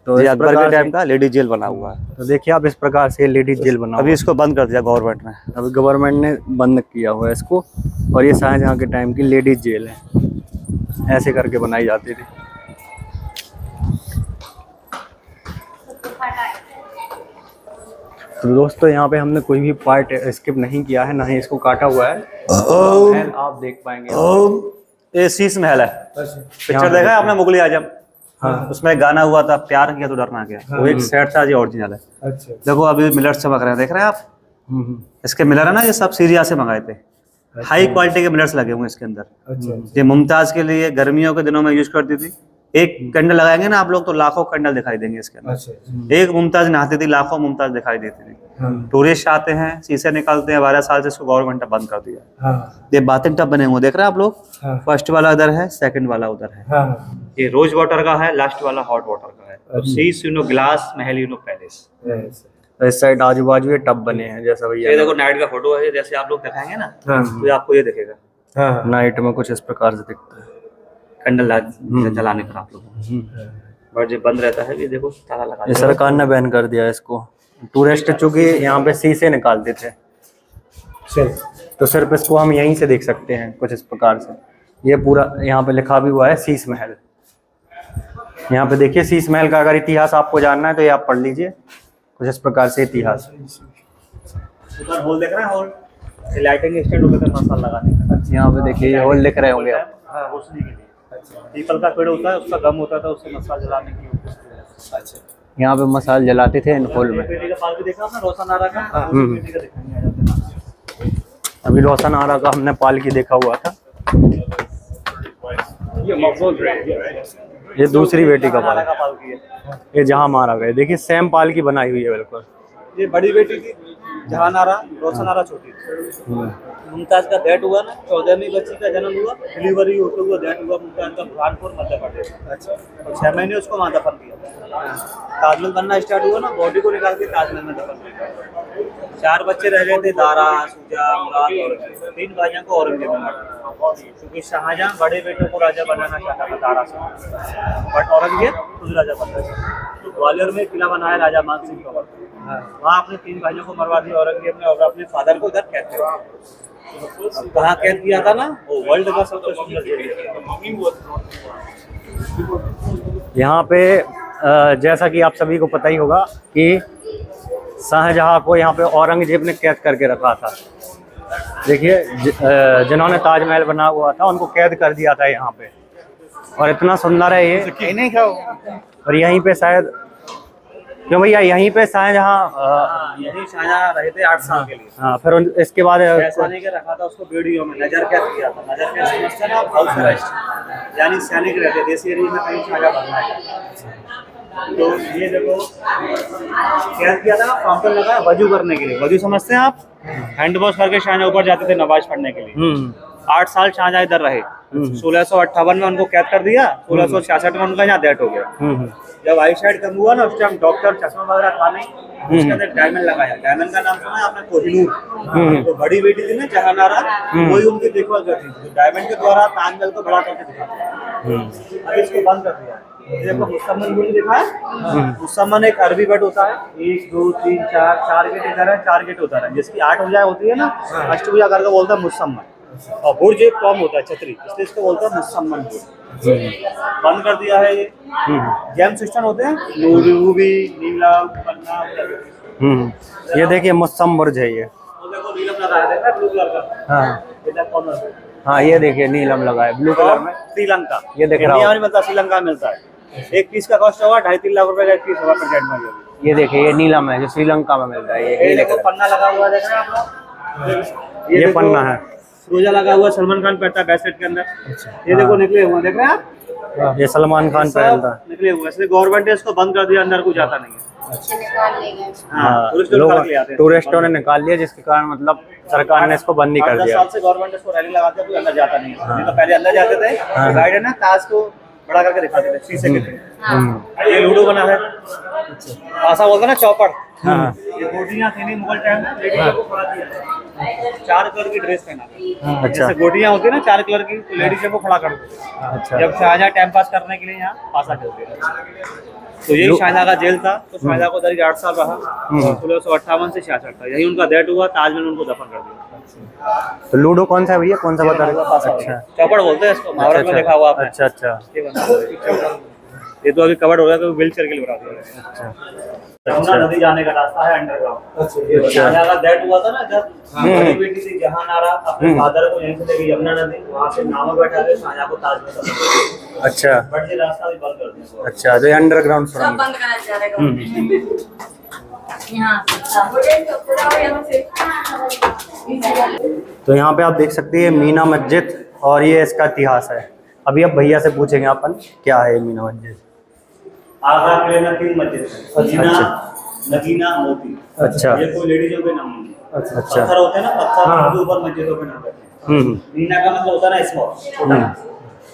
तो
ये अकबर के टाइम का लेडीज जेल बना हुआ है।
तो देखिए आप इस प्रकार से लेडीज जेल बना,
अभी इसको बंद कर दिया गवर्नमेंट ने।
अभी गवर्नमेंट ने बंद किया हुआ है इसको। और ये शाहजहां के टाइम की लेडीज जेल है, ऐसे करके बनाई जाती थी। तो दोस्तों यहाँ पे हमने कोई भी पार्ट स्किप नहीं किया है, ना ही इसको काटा हुआ है। आप देख पाएंगे
ये शीश महल है। पिक्चर देखा है आपने मुगल आजम? हाँ। उसमें गाना हुआ था, प्यार किया तो डरना क्या। हाँ। वो एक सेट था, ये ओरिजिनल है। अच्छा। देखो अभी मिलर्स चमक रहे हैं, देख रहे हैं आप? इसके मिलर है ना, ये सब सीरिया से मंगाए थे। हाई क्वालिटी के मिलर्स लगे हुए इसके अंदर। अच्छा। ये मुमताज के लिए गर्मियों के दिनों में यूज करती थी। एक कैंडल लगाएंगे ना आप लोग तो लाखों कैंडल दिखाई देंगे इसके अंदर। अच्छा। एक मुमताज नहाती थी, लाखों मुमताज दिखाई देती थी। टूरिस्ट आते हैं, शीशे निकालते हैं। 12 साल से इसको गवर्नमेंट ने बंद कर दिया। ये बाथिंग टब बने हुए देख रहे हैं आप लोग? फर्स्ट वाला इधर है, सेकंड वाला उधर है। ये रोज वाटर का है, लास्ट वाला हॉट वाटर का है। तो शीश ग्लास, महल पैलेस।
इस साइड आजू बाजू ये टब बने हैं जैसा भैया।
ये देखो नाइट का फोटो है, जैसे आप लोग दिखाएंगे ना तो आपको ये दिखेगा।
नाइट में कुछ इस प्रकार से दिखता है,
कैंडल जलाने पर आप लोगों। बट जो बंद रहता है, ये देखो ताला लगा दिया।
सरकार ने बैन कर दिया इसको। टूरिस्ट चूंकि यहाँ पे शीशे निकालते थे, तो सिर्फ इसको हम यहीं से देख सकते हैं कुछ इस प्रकार से। ये पूरा यहाँ पे लिखा भी हुआ है शीश महल। यहाँ पे देखिए शीश महल का अगर इतिहास आपको जानना है तो ये आप पढ़ लीजिए, कुछ इस प्रकार से इतिहास।
ऊपर होल देख रहे हैं, होल लाइटिंग स्टैंड होता है मसाला लगाने का।
यहाँ पे देखिए ये होल दिख रहे होंगे आप।
रोशनी के लिए पीपल का पेड़ होता है, उसका गम होता था, उससे मसाला जलाने के लिए। अच्छा।
यहाँ पे मसाल जलाते थे इन होल में।
बेटी का पालकी देखा आपने, रोशन आरा का? बेटी का दिखाएंगे।
अभी रोशन आरा का हमने पालकी देखा हुआ था। ये दूसरी बेटी का पालकी है, ये जहाँ मारा गया। देखिए सेम पालकी बनाई हुई है बिल्कुल।
ये बड़ी बेटी थी जहां आरा, रोशन आरा छोटी थी। मुमताज का डेथ हुआ ना, 14वीं बच्ची का जन्म हुआ, डिलीवरी होते हुआ डेथ हुआ मुमताज का बुरहानपुर मध्य प्रदेश। अच्छा। और 6 महीने उसको वहाँ दफन किया। ताजमहल बनना स्टार्ट हुआ ना, बॉडी को निकाल के ताजमहल में दफन किया। 4 बच्चे रह गए थे, दारा, शुजा, मुराद और 3 भाइयों को औरंगजेब ने मारा, क्योंकि शाहजहां बड़े बेटे को राजा बनाना चाहता था दारा से, बट औरंगजेब खुद राजा बन गया। तो ग्वालियर में किला बनाया राजा मान सिंह का, वहाँ अपने 3 भाइयों को मरवा दिया औरंगजेब ने, और अपने फादर को इधर कैद किया। कहाँ कैद किया था ना, वो वर्ल्ड का सबसे सुंदर जगह।
यहाँ पे जैसा कि आप सभी को पता ही होगा कि शाहजहां को यहाँ पे औरंगजेब ने कैद करके रखा था। देखिए जिन्होंने ताजमहल बना हुआ था उनको कैद कर दिया था यहाँ पे, और इतना सुंदर है ये। नहीं खाओ। और यहीं पे शायद, क्यों भैया, यहीं पे शाहजहां
यही शाहजहां रहे थे 8 साल के लिए।
हाँ, फिर इसके बाद
ऐसा नहीं के रखा था उसको वीडियो में, नजर कैद किया था। नजर कैद समझते हैं ना, हाउस अरेस्ट, यानी सैनिक रहते देसी एरिया में कहीं शाहजहां बनना है। तो ये देखो कैद किया था, फाउंटेन लगा वजू करने के लिए। वजू समझते हैं आप, हैंड वॉश करके शाहजहां ऊपर जाते थे नमाज पढ़ने के लिए। 8 साल शाहजहां इधर रहे। 1658 में उनको कैद कर दिया, 1666 में उनका यहाँ डेथ हो गया। जब आई साइड कम हुआ ना, उस टाइम डॉक्टर चश्मा वगैरह था नहीं, उसके अंदर डायमंड लगाया। डायमंड का नाम सुना है आपने, कोहिनूर। तो बड़ी बेटी थी ना जहानारा, वही उनकी देखभाल करती थी। डायमंड के द्वारा ताजमहल को बड़ा करके दिखाया। अब इसको बंद कर दिया। देखो मुसम्मन गुल दिखा है, मुसम्मन एक अरबी वर्ड होता है। 1 2 3 4 गेट इधर है, 4 गेट उधर है। जिसकी 8 भुजा होती है ना, अष्टभुजा करके बोलता है मुसम्मन। और बुर्ज एक कॉम होता है, छतरी, इसलिए इसको बोलता है मुसम्मन बुर्ज। बंद कर दिया है। ये गेम सिस्टम होते हैं, रूबी, नीलम, पन्ना।
ये देखिए मुसम्मन बुर्ज है ये।
देखो नीलम लगाया है ब्लू कलर का।
हाँ
इधर कॉर्नर पे।
हाँ, ये देखिए नीलम लगा है ब्लू कलर में।
श्रीलंका,
ये देख रहा हूँ।
इंडिया में मिलता है, श्रीलंका में मिलता है। एक पीस का कॉस्ट होगा 2.5-3 लाख रुपए का, एक पीस होगा पैकेट में।
ये देखिए ये नीलम है जो श्रीलंका में मिलता है। ये
देखो पन्ना लगा हुआ देख रहे हैं आप लोग।
ये पन्ना है।
रोजा लगा हुआ, सलमान खान पहनता है ब्रेसलेट के अंदर। ये देखो निकले हुए देख रहे हैं आप,
ये सलमान खान पहनता है।
निकले हुए। इसलिए गवर्नमेंट ने इसको बंद कर दिया, अंदर को जाता नहीं है।
हाँ, टूरिस्टों ने निकाल लिया, जिसके कारण मतलब सरकार ने इसको बंद ही कर
10
दिया।
साल से गवर्नमेंट इसको रैली लगाते हैं, अंदर जाता नहीं है। नहीं तो पहले अंदर जाते थे, गाइड है ना, ताज को बड़ा करके दिखाते थे शीशे के थे। ये लूडो बना है, ऐसा बोलते ना चौपड़। ये गोटियां थी नहीं मुगल टाइम में, लेडीज को खड़ा किया। 4 कलर की ड्रेस पहना। जैसे गोटियां होती है ना 4 कलर की, तो लेडीज को खड़ा कर देते। जब शाहजहां टाइम पास करने के लिए यहाँ पासा खेलते थे। तो यही शाहजहां का जेल था। तो शाहजहां को 8 साल रहा। 1658 से 66 था, यही उनका डेथ हुआ। ताजमहल उनको दफन कर दिया।
तो लूडो कौन सा है भैया, कौन सा बता रहे हो? अच्छा,
चौपड़ बोलते हैं इसको, महाभारत में देखा हुआ आपने।
अच्छा अच्छा।
ये तो अभी कवर्ड हो गया, तो व्हील चेयर के लिए बना दिया। यमुना नदी जाने का रास्ता है अंडरग्राउंड। शाहजहां का डेथ हुआ था ना, जब बड़ी बेटी थी जहानारा अपने फादर को यहीं से लेके यमुना नदी, वहाँ से नाव में बैठा के शाहजहां को ताजमहल।
अच्छा,
बट ये रास्ता भी बंद कर दिया।
अच्छा, तो अंडरग्राउंड
सब बंद करना चाह रहे
तो यहाँ पे आप देख सकते हैं मीना मस्जिद, और ये इसका इतिहास है। अभी अब भैया से पूछेंगे अपन क्या है ये मीना मस्जिद।
आगरा के में 3 मस्जिद है, मीना, नगीना, मोती।
अच्छा,
ये कोई लेडीजों के नाम नहीं है।
अच्छा,
पत्थर होते हैं ना, पत्थर के ऊपर मस्जिदों के नाम रहते हैं। मीना का मतलब होता है ना स्मॉल, छोटा।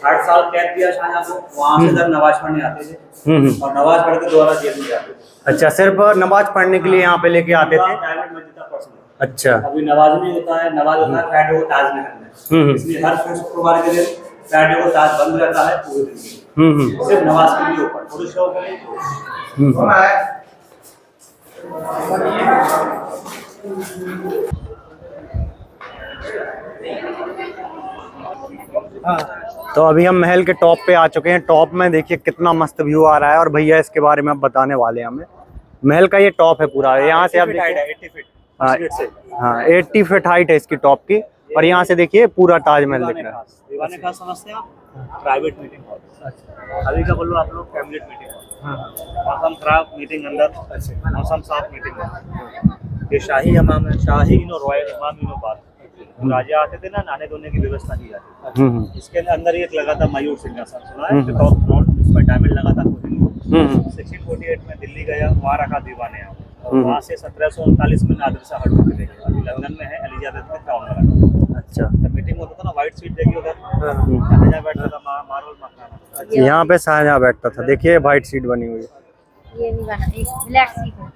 8 साल कैद किया शाहजहां को, वहाँ से इधर नमाज पढ़ने आते थे, और नमाज पढ़ के दोबारा जेल में जाते थे।
अच्छा, सिर्फ नमाज पढ़ने के लिए यहाँ पे लेके आते थे।
प्राइवेट मस्जिद था पर्सनल।
अच्छा,
अभी नमाज नहीं होता है, नमाज होता है फ्राइडे को ताजमहल में। इसलिए हर शुक्रवार के दिन फ्राइडे को ताज बंद रहता है पूरे दिन, सिर्फ नमाज के लिए ओपन, पुरुष लोगों के लिए। तो अभी हम महल के टॉप पे आ चुके हैं। टॉप में देखिए कितना मस्त व्यू आ रहा है, और भैया इसके बारे में अब बताने वाले हैं हमें। महल का ये टॉप है पूरा, यहाँ से आप देखिए 80 फीट।
हाँ 80 फीट हाइट है इसकी टॉप की, और यहाँ से देखिए पूरा ताजमहल दिख रहा है।
दीवाने खास समझते हैं आप, प्राइवेट मीटिंग हॉल। अभी का बोलो आप लोग, कैबिनेट मीटिंग हॉल। मौसम खराब मीटिंग अंदर, मौसम साफ मीटिंग अंदर। ये शाही हमाम है, शाही रॉयल हमाम बात। राजा आते थे ना, नहाने धोने की व्यवस्था की जाती थी। इसके अंदर एक लगा था मयूर सिंहासन, सुना है? इसमें डायमंड लगा था। 1648 में दिल्ली गया, वहाँ रखा दीवाने। वहाँ से 1739 में नादिर शाह हट के लेके अभी लंदन में है, एलिजाबेथ के टाउन में। अच्छा, जब मीटिंग होता था ना, व्हाइट सीट देखिए उधर, शाहजहां बैठता था, मार्बल मकान।
यहाँ पे शाहजहां बैठता था। देखिए व्हाइट सीट बनी हुई है।
ये नहीं बना, एक ब्लैक सीट है।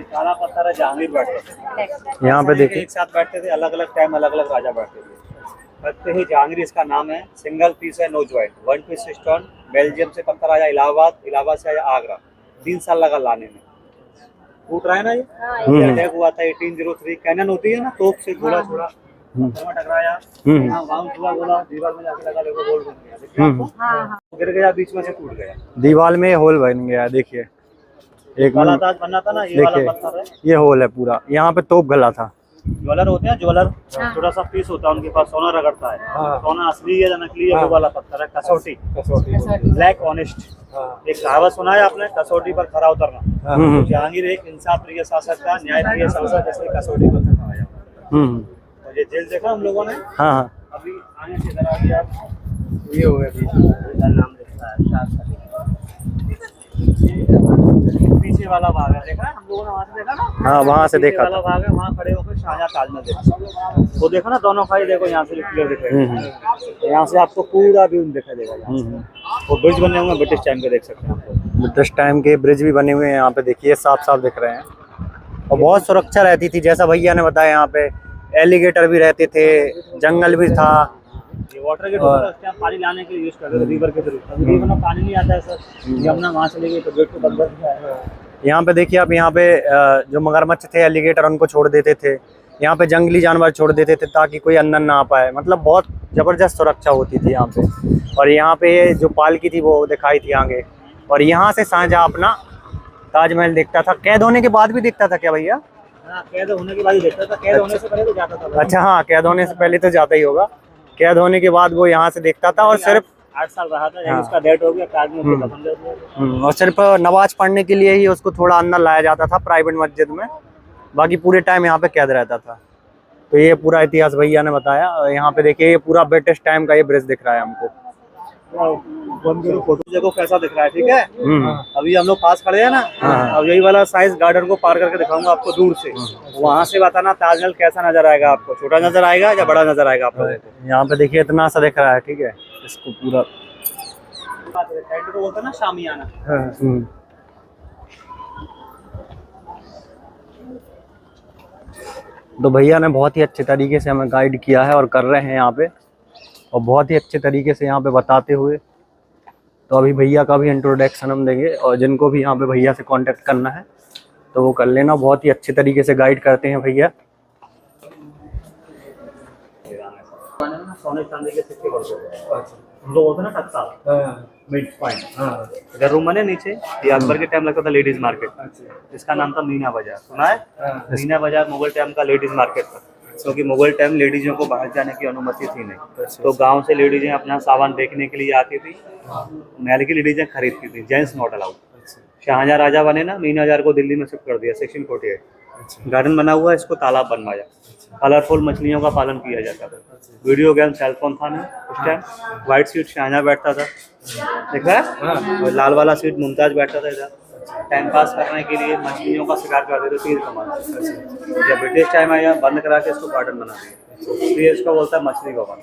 काला पत्थर है, जहांगीर बैठते थे
यहाँ पे देखिए
एक साथ बैठते थे, अलग अलग टाइम अलग अलग राजा बैठते थे। बैठते ही जहांगीर इसका नाम है। सिंगल पीस है, no joint, 1 piece stone. Belgium से पत्थर आया इलाहाबाद, इलाहाबाद से आया आगरा। 3 साल लगा लाने में। टूट रहा है ना ये अटैक हुआ था 1803। कैनन होती है ना, तोप से थोड़ा थोड़ा टकराया, गाँव हुआ बोला, दीवार में जाके लगा, देखो होल बन गया, देखिए आपको? गिर गया, बीच में से टूट गया।
दीवार में होल बन गया, देखिए एक
वाला ताज बनना था ना, ये वाला
देखिए
पत्थर है।
ये होल है पूरा, यहाँ पे तोप गला था।
ज्वेलर होते हैं, ज्वेलर छोटा सा पीस होता है उनके पास, सोना रगड़ता है। सोना असली है या नकली है, वो वाला पत्थर है। कसौटी, ब्लैक ऑनेस्ट। एक कहावत सुना है आपने, कसौटी पर खरा उतरना। जहांगीर एक इंसाफ प्रिय शासक था, न्याय प्रिय शासक, इसलिए कसौटी पर खड़ा जाता। तो ये जेल देखा हम लोगों ने।
हाँ
अभी आने से इधर आ गया, ये हो गया, नाम लिखता है शासक। पीछे वाला भाग है, देखा हम लोगों ने वहाँ से देखा ना।
हाँ, वहाँ से देखा
वाला भाग है, वहाँ खड़े होकर शाहजहां ताजमहल देखा। वो देखो ना, दोनों खाई देखो, यहाँ से क्लियर दिख रहे हैं। यहाँ से आपको पूरा व्यू दिखाई देगा। वो ब्रिज बने हुए हैं, ब्रिटिश टाइम के, देख सकते हैं आप।
ब्रिटिश टाइम के ब्रिज भी बने हुए हैं यहाँ पे, देखिए साफ साफ दिख रहे हैं। और बहुत सुरक्षा रहती थी, जैसा भैया ने बताया, यहाँ पे एलिगेटर भी रहते थे, जंगल भी था।
ये वाटर गेट होता है, उसके आप पानी लाने के लिए यूज करते थे, रिवर के थ्रू। अभी रिवर में पानी नहीं आता है सर, यमुना वहाँ से लेके तो गेट को बंद कर दिया है।
यहाँ पे देखिए आप, यहाँ पे जो मगरमच्छ थे, एलिगेटर, उनको छोड़ देते थे। यहाँ पे जंगली जानवर छोड़ देते थे ताकि कोई अंदर ना आ पाए। मतलब बहुत जबरदस्त सुरक्षा होती थी यहाँ पे। और यहाँ पे जो पालकी थी वो दिखाई थी आगे। और यहाँ से शाहजहां अपना ताजमहल देखता था। कैद होने के बाद भी देखता था क्या भैया?
कैद होने के बाद ही देखता था, कैद होने से पहले तो जाता था।
अच्छा हाँ, कैद होने से पहले तो जाता ही होगा। कैद होने के बाद वो यहाँ से देखता था। और सिर्फ
8 साल रहा था, यही उसका डेथ हो गया, काज में उसको दफन कर दिया।
और सिर्फ नमाज पढ़ने के लिए ही उसको थोड़ा अंदर लाया जाता था प्राइवेट मस्जिद में, बाकी पूरे टाइम यहाँ पे कैद रहता था। तो ये पूरा इतिहास भैया ने बताया। यहाँ पे देखिए, ये पूरा ब्रिटिश टाइम का ये ब्रिज दिख रहा है हमको।
फोटो देखो कैसा दिख रहा है, ठीक है। अभी हम लोग पास खड़े हैं ना, अब यही वाला साइज गार्डन को पार करके दिखाऊंगा आपको दूर से। वहाँ से बताना ताजमहल कैसा नजर आएगा आपको, छोटा नजर आएगा या बड़ा नजर आएगा आप लोगों को।
यहाँ पे देखिए इतना सा दिख रहा है, ठीक है। इसको पूरा
टेंट को बोलते हैं ना शामियाना।
तो भैया ने बहुत ही अच्छे तरीके से हमें गाइड किया है और कर रहे हैं यहाँ पे, और बहुत ही अच्छे तरीके से यहाँ पे बताते हुए। तो अभी भैया का भी इंट्रोडक्शन हम देंगे, और जिनको भी यहाँ पे भैया से कांटेक्ट करना है तो वो कर लेना। बहुत ही अच्छे तरीके से गाइड करते हैं भैया।
सोने चांदी के सिक्के बोलते हैं, हम लोग होते हैं ना टकसाल, मिड पॉइंट। इधर रूम बने नीचे, ये अकबर के टाइम लगता था लेडीज मार्केट। इसका नाम था मीना बाजार, सुना है? मीना बाजार मुगल टाइम का लेडीज मार्केट था, क्योंकि मुगल टाइम लेडीजों को बाहर जाने की अनुमति थी नहीं। तो गांव से लेडीजें अपना सामान देखने के लिए आती थी, महल की लेडीजें खरीदती थी, जेंट्स नॉट अलाउड। शाहजहां राजा बने ना, मीना बाजार को दिल्ली में शिफ्ट कर दिया, सेक्शन 48। गार्डन बना हुआ है, इसको तालाब बनवाया, कलरफुल मछलियों का पालन किया जाता था। वीडियो गेम, सेलफोन था नहीं उस टाइम। व्हाइट सीट शाहजहां बैठता था, देख रहा है? और लाल वाला सीट मुमताज बैठता था इधर। टाइम पास करने के लिए मछलियों का शिकार करते थे, तीर कमान। जब ब्रिटिश टाइम आया, बंद करा के इसको गार्डन बना दिया, इसलिए इसको बोलता है मछली भवन,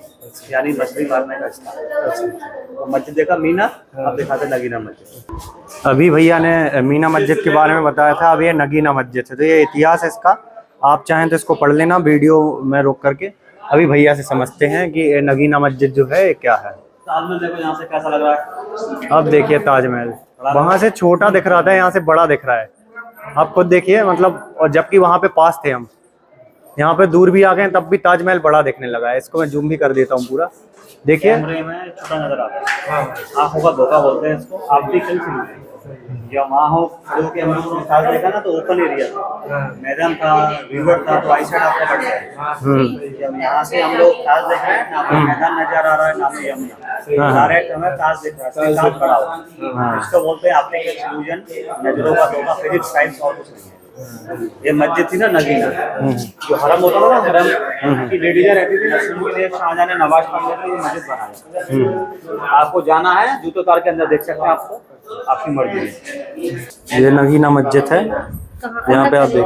यानी मछली मारने का स्थान। तो मस्जिद देखा मीना, अब दिखाते नगीना मस्जिद।
अभी भैया ने मीना मस्जिद के बारे में बताया था, अब ये नगीना मस्जिद है। तो ये इतिहास है इसका, आप चाहें तो इसको पढ़ लेना वीडियो में रोक करके। अभी भैया से समझते हैं कि ये नगीना मस्जिद जो है क्या है।
ताजमहल देखो यहाँ से कैसा लग रहा है।
अब देखिए ताजमहल वहां से छोटा दिख रहा था, यहाँ से बड़ा दिख रहा है। आप खुद देखिए, मतलब, और जबकि वहां पे पास थे हम, यहाँ पे दूर भी आ गए तब भी ताजमहल बड़ा दिखने लगा है। इसको मैं जूम भी कर देता हूँ पूरा, देखिए।
कैमरे में छोटा नजर आता है, आंखों का धोखा बोलते हैं इसको। ऑप्टिकल फिल्म जब वहाँ हो खड़े होकर हम लोगों ने साथ देखा ना, तो ओपन एरिया था, मैदान था, रिवर था, तो आई साइड आपका बढ़ जाए। जब यहाँ से हम लोग ताज देख रहे हैं, ना पे मैदान नजर आ रहा है, ना पे यमुना, डायरेक्ट हमें ताज दिख रहा है, ताज खड़ा हुआ। इसको बोलते हैं ऑप्टिकल इल्यूजन, नजरों का धोखा, फिजिक्स, साइंस और कुछ नहीं है। ये मस्जिद थी ना नगीना, जो हरम होता था ना, हरम की लेडीजें रहती थी, उनके लिए शाहजहां ने नवाज पढ़ने के लिए मस्जिद बनाया। आपको जाना है, जूते उतार के अंदर देख सकते हैं, आपको आपकी मर्जी है।
ये नगीना मस्जिद है, यहाँ पे आप देख।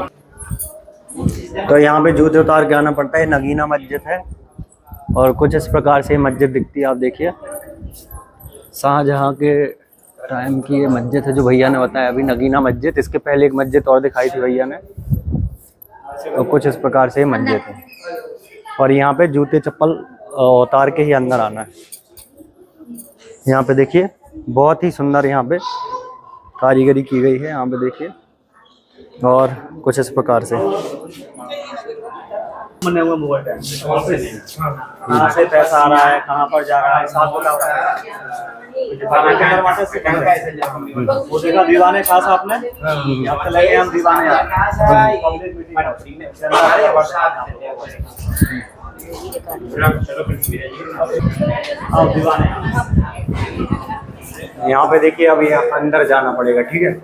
तो यहाँ पे जूते उतार के आना पड़ता है, नगीना मस्जिद है। और कुछ इस प्रकार से मस्जिद दिखती है, आप देखिए। शाहजहां के टाइम की ये मस्जिद है जो भैया ने बताया अभी, नगीना मस्जिद। इसके पहले एक मस्जिद और दिखाई थी भैया ने। तो कुछ इस प्रकार से मस्जिद है, और यहाँ पे जूते चप्पल उतार के ही अंदर आना है। यहाँ पे देखिए, बहुत ही सुंदर यहाँ पे कारीगरी की गई है, यहाँ पे देखिए। और कुछ इस प्रकार से
बने हुए मुगल टाइम से, कहाँ से पैसा आ रहा है, कहाँ पर जा रहा है, साथ बता रहा है। वो देखा दीवाने खास आपने, यहाँ पे लगे हम दीवाने दीवाने।
यहाँ पे देखिए अभी अंदर जाना पड़ेगा, ठीक है।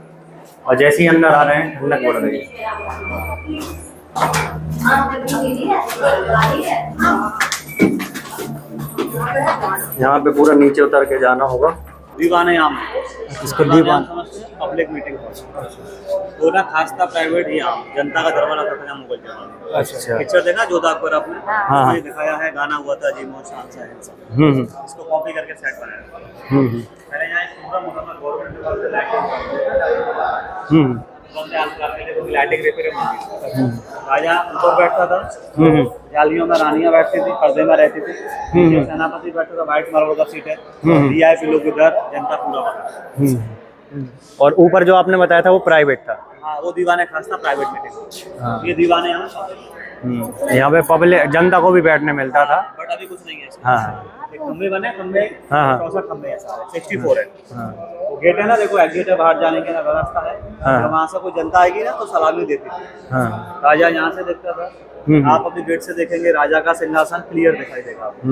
और जैसे ही अंदर आ रहे हैं ठंडक बढ़ रही है। यहाँ पे पूरा नीचे उतर के जाना होगा।
दीवाने आम,
इसको दीवान
पब्लिक मीटिंग वो ना खासता प्राइवेट ही आम, जनता का दरबार था था मुगल जमाने।
अच्छा।
पिक्चर देखा जोधा अकबर आपने,
हाँ।
उसमें दिखाया है, गाना हुआ था जी मोहन शान सा इसको कॉपी करके सेट बनाया। पहले यहाँ पूरा मुकम्मल गवर्नमेंट के पास लाइटिंग रिपेयर राजा ऊपर बैठता था, जालियों में रानियां बैठती थी, पर्दे में रहती थी, सेनापति बैठता था, व्हाइट मार्बल का सीट है, वीआईपी लोग इधर, जनता पूरा बना।
और ऊपर जो आपने बताया था वो प्राइवेट था।
हाँ, वो दीवाने खास था, प्राइवेट मीटिंग। ये दीवाने
यहाँ पे पब्लिक जनता को भी बैठने मिलता था,
बट अभी कुछ नहीं है इसमें।
हाँ।
खंबे बने, खंबे
हाँ।
64 खंबे हैं सारे, 64 है। वो गेट है ना, देखो एग्जिट है, बाहर जाने की ना व्यवस्था है। जब वहाँ से कोई जनता आएगी ना तो सलामी देती थी। राजा यहाँ से देखता था, आप अपनी गेट से देखेंगे राजा का सिंहासन क्लियर दिखाई देगा आपको।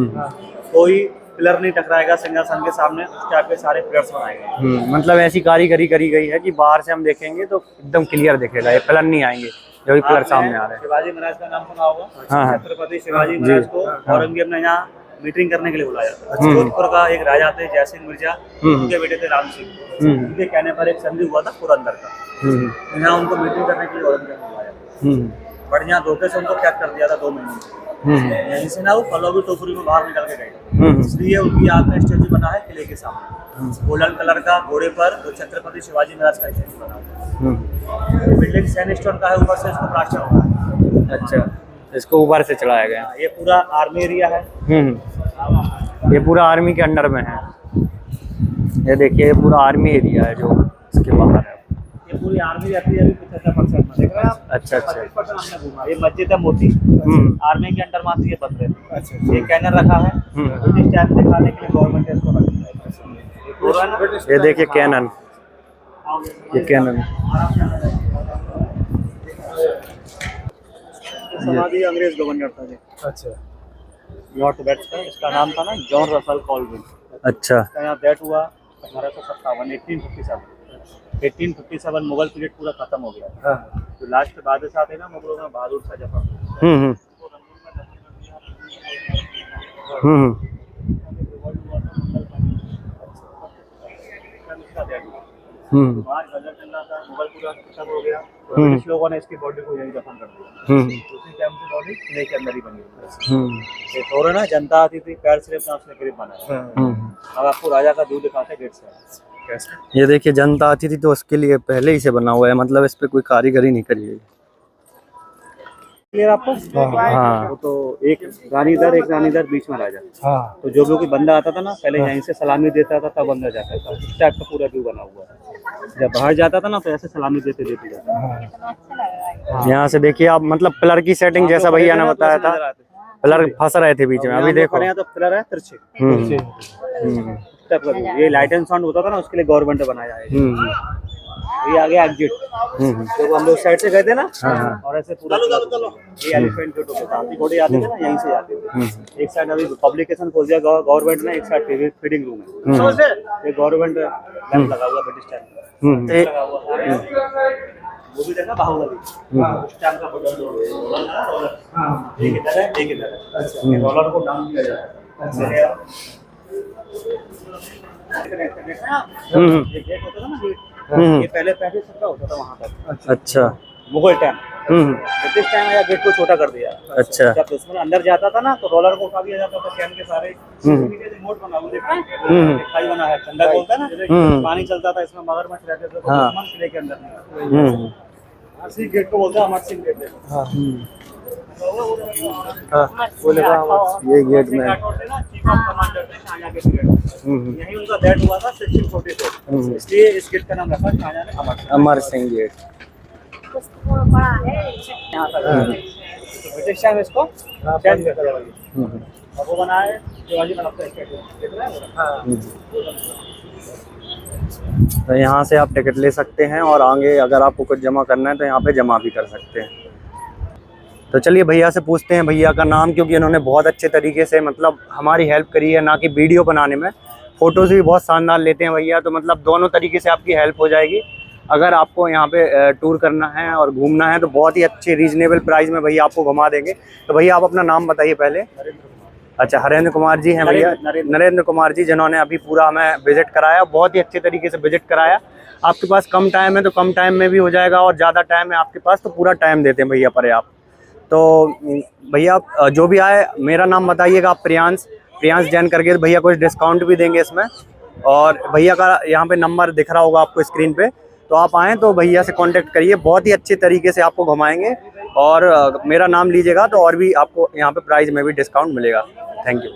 कोई पिलर नहीं टकराएगा सिंहासन के सामने, उसके आगे सारे पिलर्स बनाए गए।
मतलब ऐसी कारीगरी करी गई है कि बाहर से हम देखेंगे तो एकदम क्लियर दिखेगा, ये पिलर नहीं आएंगे जो भी पिलर सामने आ रहे हैं।
शिवाजी महाराज का नाम सुना होगा।
हाँ।
छत्रपति शिवाजी महाराज को औरंगजेब ने यहाँ मीटिंग करने के लिए बुलाया था। जोधपुर का एक राजा थे जयसिंह मिर्जा, उनके बेटे थे राम सिंह। उनके कहने पर एक संधि हुआ था पुरंदर का, यहाँ उनको मीटिंग करने के लिए औरंगजेब ने बुलाया। बट यहाँ धोखे से उनको कैद कर दिया था 2 महीने। यहीं से ना वो फलोगी टोकरी में बाहर निकल के गए, इसलिए उनकी आग का स्टेचू बना है किले के सामने, गोल्डन कलर का, घोड़े पर जो छत्रपति शिवाजी महाराज का स्टेचू बना हुआ है। बिल्डिंग सैंडस्टोन का है, ऊपर से इसको प्लास्टर हुआ है।
अच्छा, इसको ऊपर से चढ़ाया गया।
ये पूरा आर्मी एरिया है।
ये पूरा आर्मी के अंडर में है। ये देखिए ये पूरा आर्मी एरिया है जो इसके बाहर है।
ये पूरी आर्मी रहती है, 75% में देख रहे हैं आप।
अच्छा।
25% हमने घूमा। ये मस्जिद है मोती, आर्मी के अंडर मात्र ये बन रहे थे। ये कैनर रखा है, ब्रिटिश टाइम दिखाने के लिए गवर्नमेंट ने इसको रखा है।
ये देखिए कैनन, ये कैनन
समाधि अंग्रेज गवर्नर था जी।
अच्छा।
नॉर्थ वेस्ट का, इसका नाम था ना जॉन रसल कॉलविन।
अच्छा।
इसका यहाँ डेथ हुआ 1857, 1857 मुगल पीरियड पूरा खत्म हो गया। जो लास्ट बादशाह थे ना मुगलों में, बहादुर शाह जफर। गजर चल रहा था, मुगल पूरा खत्म हो गया, तो ब्रिटिश लोगों ने इसकी बॉडी को यही दफन कर दिया। उसी टाइम से बॉडी किले के अंदर ही बनी हुई। ये थोड़ा ना जनता आती थी, पैर से अपना उसने करीब बनाया। अब आपको राजा का दूध दिखाते गेट से। कैसे?
ये देखिए जनता आती थी तो उसके लिए पहले ही से बना हुआ है, मतलब इस पे कोई कारीगरी नहीं करी गई।
क्लियर आपको?
हाँ।
वो तो एक रानी इधर, एक रानी इधर, बीच में राजा। तो जो भी कोई बंदा आता था ना, पहले यहीं से सलामी देता था, तब अंदर जाता था। इस टाइप का पूरा व्यू बना हुआ है। जब बाहर जाता था ना तो ऐसे सलामी देते देते जाता।
यहाँ से देखिए आप, मतलब पिलर की सेटिंग जैसा भैया ने बताया था, पिलर फंस रहे थे बीच में, अभी देखो
तो पिलर है तिरछे। ये लाइट एंड साउंड होता था ना, उसके लिए गवर्नमेंट ने बनाया है। ये आ गया एग्जिट, तो हम लोग साइड से गए थे ना, और ऐसे पूरा ये एलिफेंट गेट होता था, हाथी घोड़े आते थे ना, यहीं से आते थे। एक साइड अभी पब्लिकेशन खोल दिया गवर्नमेंट ने, एक साइड फीडिंग रूम है। ये गवर्नमेंट लैंप लगा हुआ ब्रिटिश टाइम का, लगा हुआ है। वो भी देखा बाहुबली उस टाइम का फोटो, एक इधर है, एक इधर है। ये डॉलर को डाउन किया जाता है। ये गेट होता था ना, ये पहले 35 का होता था वहाँ पर। अच्छा। मुगल टाइम, ब्रिटिश टाइम में गेट को छोटा कर दिया।
अच्छा।
जब दुश्मन अंदर जाता था ना तो रोलर को उठा दिया जाता था, कैन के सारे रिमोट बना हुआ खाई बना है, ठंडा बोलता है ना, पानी चलता था, इसमें मगरमच्छ रहते थे, तो दुश्मन किले के अंदर नहीं। इसी गेट को बोलते हैं अमर सिंह गेट।
ये गेट में
यही उनका डेथ हुआ था 1644, इसलिए इस गेट का नाम रखा शाहजहां ने अमर सिंह
अमर सिंह गेट।
बड़ा है।
यहाँ तक
ब्रिटिश टाइम इसको चेंज करता है भाई। अब वो बना है शिवाजी बनाते हैं देख रहे हैं। हाँ
तो यहाँ से आप टिकट ले सकते हैं और आगे अगर आपको कुछ जमा करना है तो यहाँ पे जमा भी कर सकते हैं। तो चलिए भैया से पूछते हैं भैया का नाम, क्योंकि इन्होंने बहुत अच्छे तरीके से मतलब हमारी हेल्प करी है, ना कि वीडियो बनाने में, फ़ोटोज़ भी बहुत शानदार लेते हैं भैया। तो मतलब दोनों तरीके से आपकी हेल्प हो जाएगी। अगर आपको यहाँ पे टूर करना है और घूमना है तो बहुत ही अच्छे रीजनेबल प्राइस में भैया आपको घुमा देंगे। तो भैया आप अपना नाम बताइए पहले। अच्छा, हरेंद्र कुमार जी हैं भैया, नरेंद्र कुमार जी, जिन्होंने अभी पूरा हमें विज़िट कराया, बहुत ही अच्छे तरीके से विज़िट कराया। आपके पास कम टाइम है तो कम टाइम में भी हो जाएगा, और ज़्यादा टाइम है आपके पास तो पूरा टाइम देते हैं भैया पर्याप्त। तो भैया जो भी आए मेरा नाम बताइएगा आप, प्रियांश जैन करके, तो भैया कुछ डिस्काउंट भी देंगे इसमें। और भैया का यहाँ पे नंबर दिख रहा होगा आपको स्क्रीन पे, तो आप आएँ तो भैया से कांटेक्ट करिए, बहुत ही अच्छे तरीके से आपको घुमाएंगे। और मेरा नाम लीजिएगा तो और भी आपको यहाँ पे प्राइस में भी डिस्काउंट मिलेगा। Thank you.